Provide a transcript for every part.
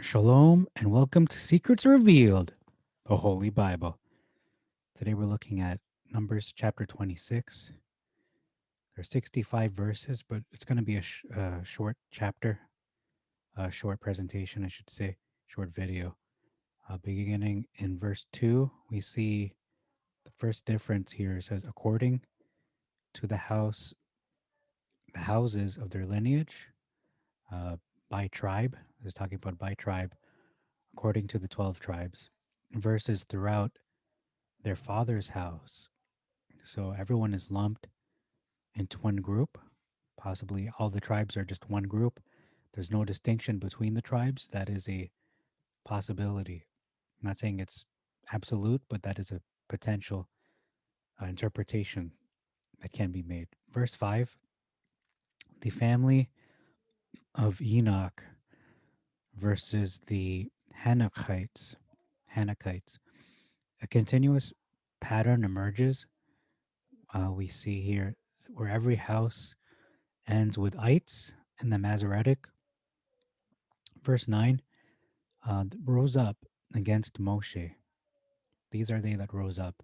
Shalom and welcome to Secrets Revealed, the Holy Bible. Today we're looking at Numbers chapter 26. There's 65 verses, but it's going to be a short chapter, a short presentation, I should say, short video. Beginning in verse 2, we see the first difference here. It says, according to the houses of their lineage, uh, by tribe. It's talking about by tribe, according to the 12 tribes, verses throughout their father's house. So everyone is lumped into one group. Possibly all the tribes are just one group. There's no distinction between the tribes. That is a possibility. I'm not saying it's absolute, but that is a potential interpretation that can be made. Verse 5, the family of Enoch versus the Hanochites. Hanochites. A continuous pattern emerges. We see here where every house ends with ites in the Masoretic. Verse 9, rose up against Mosheh. These are they that rose up.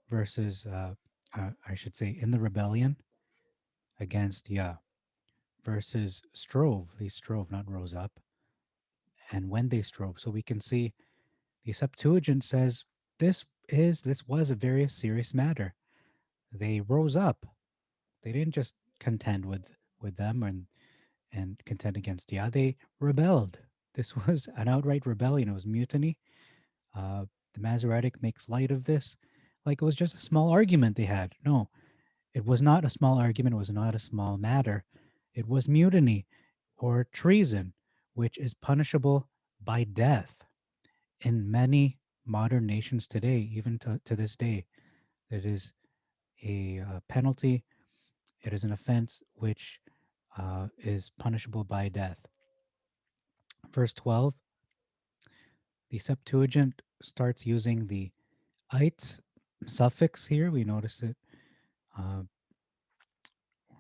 Verses, I should say, in the rebellion against Yah. Versus strove. They strove, not rose up. And when they strove. So we can see the Septuagint says this was a very serious matter. They rose up. They didn't just contend with them and contend against Yah. They rebelled. This was an outright rebellion. It was mutiny. Uh, the Masoretic makes light of this like it was just a small argument they had. No, it was not a small argument. It was not a small matter. It was mutiny or treason, which is punishable by death in many modern nations today, even to this day. It is a penalty. It is an offense which is punishable by death. Verse 12, the Septuagint starts using the ites suffix here. We notice it. Uh,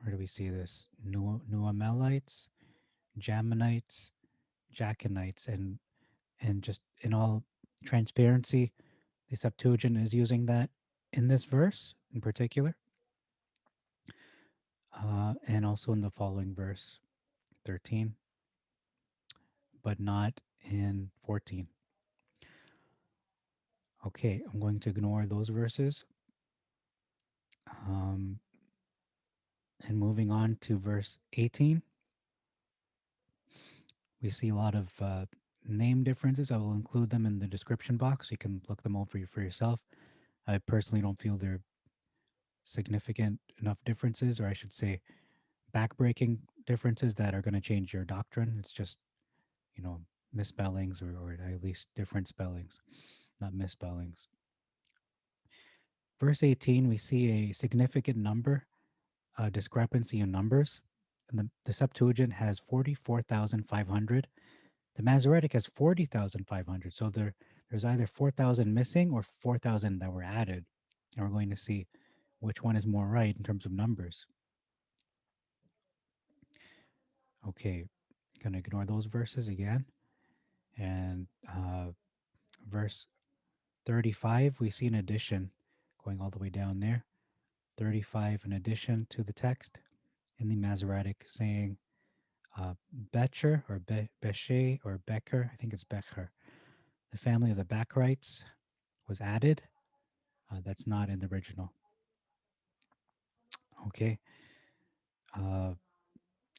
where do we see this? Nuamelites, Jamonites, Jaconites, and just in all transparency, the Septuagint is using that in this verse in particular, and also in the following verse, 13, but not in 14. Okay, I'm going to ignore those verses. Um, and moving on to verse 18, we see a lot of name differences. I will include them in the description box. You can look them over for yourself. I personally don't feel they're significant enough differences, or I should say, backbreaking differences that are going to change your doctrine. It's just, misspellings or at least different spellings, not misspellings. Verse 18, we see a significant number discrepancy in numbers. And the Septuagint has 44,500. The Masoretic has 40,500. So there's either 4,000 missing or 4,000 that were added. And we're going to see which one is more right in terms of numbers. Okay, going to ignore those verses again. And verse 35, we see an addition going all the way down there. 35, an addition to the text in the Masoretic saying Becher or Beshe or Becher, I think it's Becher. The family of the Bachrites was added. That's not in the original. Okay. Uh,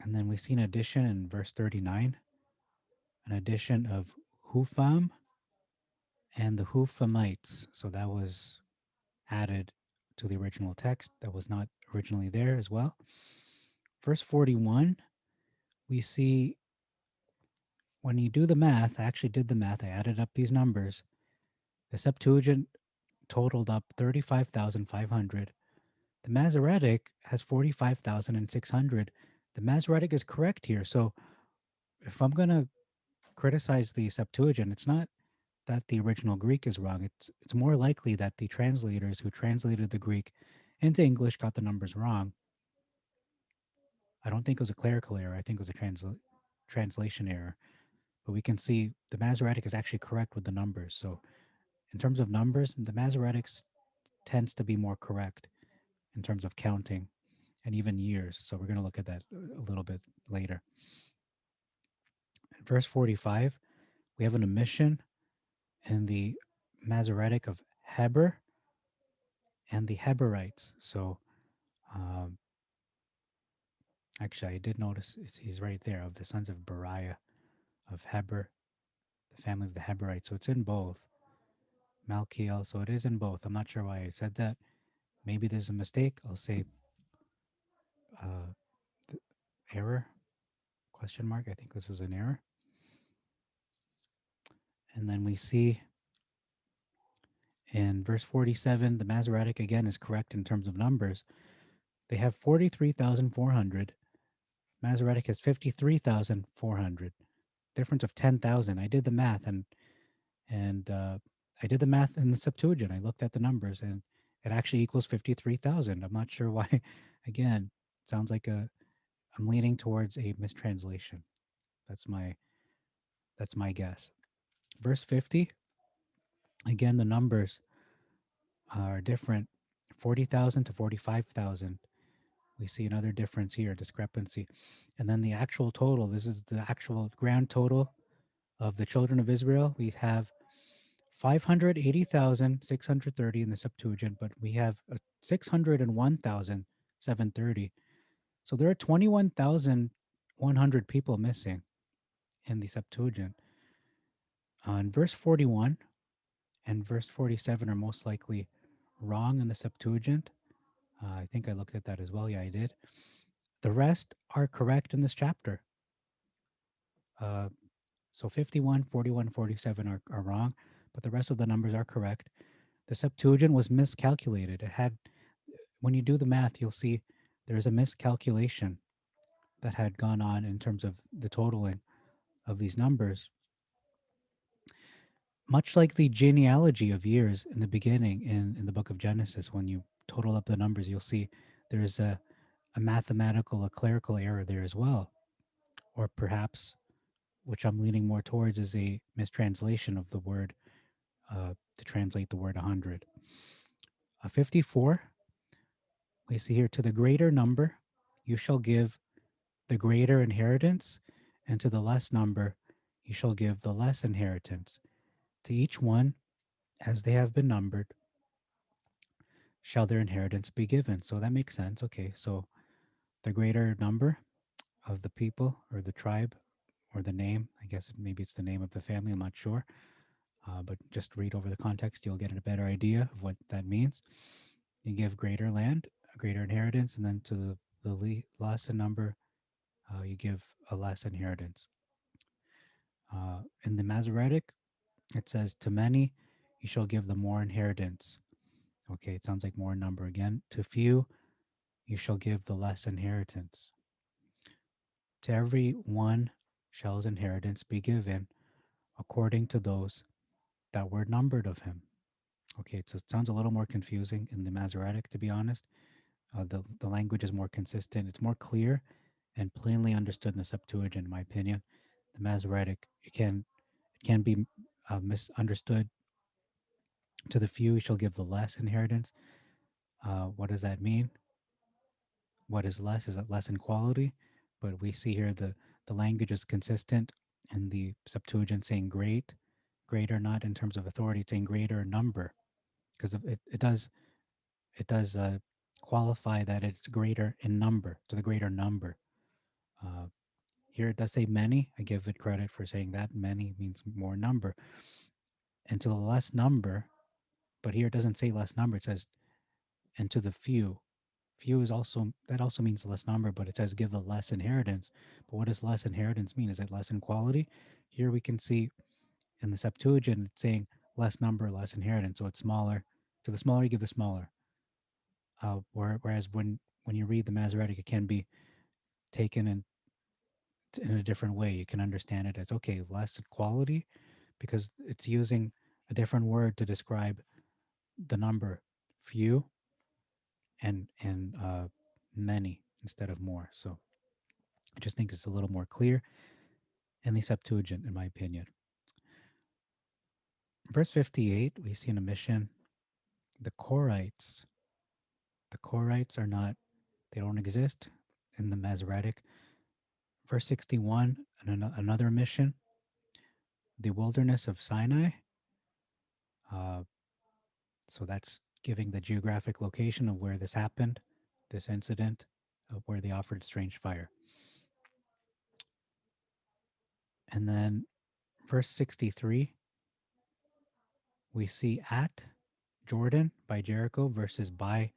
and then we see an addition in verse 39, an addition of Hufam and the Hufamites. So that was added to the original text. That was not originally there as well. Verse 41, we see when you do the math, I actually did the math, I added up these numbers. The Septuagint totaled up 35,500. The Masoretic has 45,600. The Masoretic is correct here. So if I'm going to criticize the Septuagint, it's not that the original Greek is wrong. It's more likely that the translators who translated the Greek into English got the numbers wrong. I don't think it was a clerical error. I think it was a translation error. But we can see the Masoretic is actually correct with the numbers. So in terms of numbers, the Masoretic tends to be more correct in terms of counting and even years. So we're going to look at that a little bit later. In verse 45, we have an omission in the Masoretic of Heber and the Heberites. So um, actually, I did notice he's right there, of the sons of Beriah of Heber, the family of the Heberites. So it's in both. Malkiel, so it is in both. I'm not sure why I said that. Maybe there's a mistake. I'll say uh, error, question mark. I think this was an error. And then we see in verse 47, the Masoretic again is correct in terms of numbers. They have 43,400. Masoretic has 53,400. Difference of 10,000. I did the math and I did the math in the Septuagint. I looked at the numbers and it actually equals 53,000. I'm not sure why. Again, sounds like I'm leaning towards a mistranslation. That's my guess. Verse 50, again the numbers are different. 40,000 to 45,000. We see another difference here, discrepancy. And then the actual total, this is the actual grand total of the children of Israel. We have 580,630 in the Septuagint, but we have 601,730. So there are 21,100 people missing in the Septuagint. In verse 41 and verse 47 are most likely wrong in the Septuagint. I think I looked at that as well. Yeah, I did. The rest are correct in this chapter. Uh, so 51, 41, 47 are wrong, but the rest of the numbers are correct. The Septuagint was miscalculated. It had, when you do the math, you'll see there's a miscalculation that had gone on in terms of the totaling of these numbers. Much like the genealogy of years in the beginning in the book of Genesis, when you total up the numbers, you'll see there's a mathematical, a clerical error there as well. Or perhaps, which I'm leaning more towards, is a mistranslation of the word to translate the word 100. 54, we see here, to the greater number you shall give the greater inheritance, and to the less number you shall give the less inheritance. To each one, as they have been numbered, shall their inheritance be given. So that makes sense. Okay, so the greater number of the people or the tribe or the name, I guess maybe it's the name of the family, I'm not sure. But just read over the context, you'll get a better idea of what that means. You give greater land, a greater inheritance, and then to the less number, you give a less inheritance. In the Masoretic, it says, to many you shall give the more inheritance. Okay, it sounds like more number again. To few you shall give the less inheritance. To every one shall his inheritance be given according to those that were numbered of him. Okay, so it sounds a little more confusing in the Masoretic, to be honest. The language is more consistent. It's more clear and plainly understood in the Septuagint, in my opinion. The Masoretic, it can be misunderstood. To the few, he shall give the less inheritance. What does that mean? What is less? Is it less in quality? But we see here the language is consistent, and the Septuagint saying great, greater, not in terms of authority, it's saying greater number, because it does qualify that it's greater in number, to the greater number. Uh, Here it does say many. I give it credit for saying that. Many means more number. And to the less number, but here it doesn't say less number. It says, and to the few. Few is also, that also means less number, but it says give the less inheritance. But what does less inheritance mean? Is it less in quality? Here we can see in the Septuagint, it's saying less number, less inheritance. So it's smaller. To the smaller, you give the smaller. Whereas when you read the Masoretic, it can be taken in a different way. You can understand it as, okay, less quality, because it's using a different word to describe the number few and many instead of more. So I just think it's a little more clear. in the Septuagint, in my opinion. Verse 58, we see an omission. The Korites. The Korites are not, they don't exist in the Masoretic. Verse 61, another omission. The wilderness of Sinai. Uh, so that's giving the geographic location of where this happened, this incident, of where they offered strange fire. And then verse 63, we see at Jordan by Jericho versus by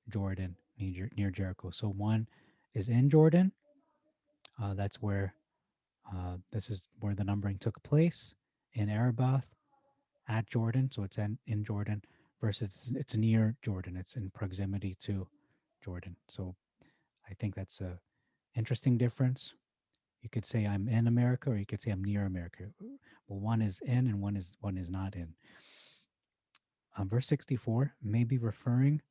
Jordan near Jericho. So one is in Jordan. That's where this is where the numbering took place in Araboth at Jordan. So it's in Jordan versus it's near Jordan. It's in proximity to Jordan. So I think that's a interesting difference. You could say I'm in America, or you could say I'm near America. Well, one is in and one is not in. Verse 64 may be referring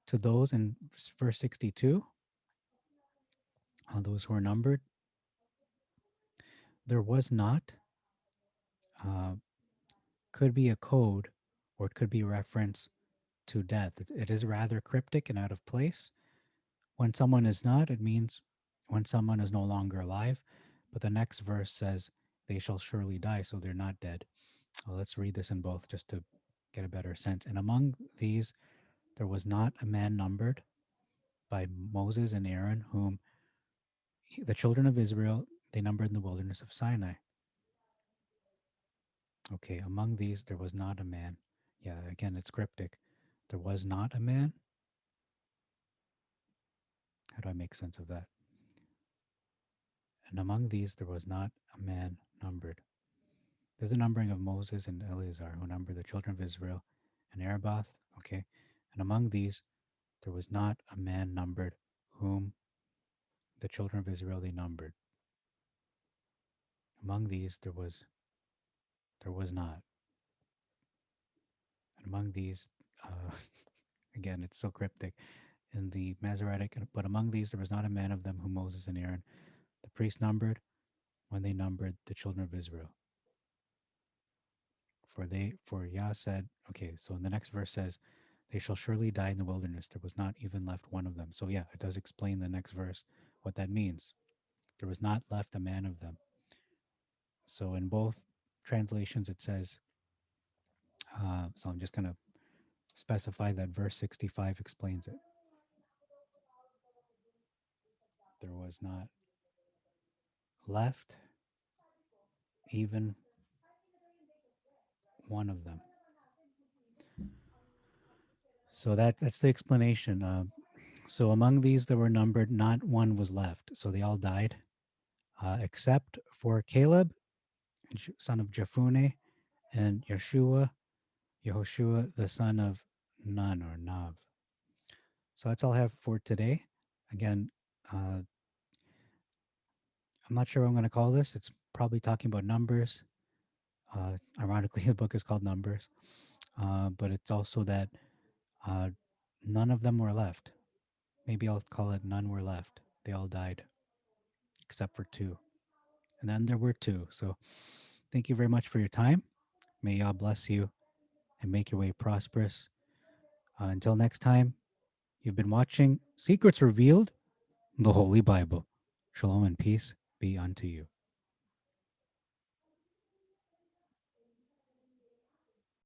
to those in verse 62, those who are numbered. There was not, uh, could be a code, or it could be a reference to death. It is rather cryptic and out of place. When someone is not, it means when someone is no longer alive. But the next verse says, they shall surely die, so they're not dead. Well, let's read this in both just to get a better sense. And among these, there was not a man numbered by Moses and Aaron, whom the children of Israel, they numbered in the wilderness of Sinai. Okay, among these, there was not a man. Yeah, again, it's cryptic. There was not a man. How do I make sense of that? And among these, there was not a man numbered. There's a numbering of Moses and Allel, who numbered the children of Israel, and Araboth. Okay, and among these, there was not a man numbered, whom the children of Israel they numbered. Among these, there was not. And among these, uh, again, it's so cryptic in the Masoretic. But among these, there was not a man of them whom Moses and Aaron, the priests, numbered when they numbered the children of Israel. For Yah said, okay, so in the next verse says, they shall surely die in the wilderness. There was not even left one of them. So yeah, it does explain the next verse what that means. There was not left a man of them. So in both translations, it says, so I'm just going to specify that verse 65 explains it. There was not left even one of them. So that's the explanation. So among these that were numbered, not one was left. So they all died, except for Caleb, son of Jephunneh, and Yehoshua, the son of Nun or Nav. So that's all I have for today. Again, I'm not sure what I'm going to call this. It's probably talking about numbers. Ironically, the book is called Numbers, but it's also that none of them were left. Maybe I'll call it none were left. They all died, except for two. And then there were two. So thank you very much for your time. May Yah bless you and make your way prosperous. Until next time, you've been watching Secrets Revealed, the Holy Bible. Shalom and peace be unto you.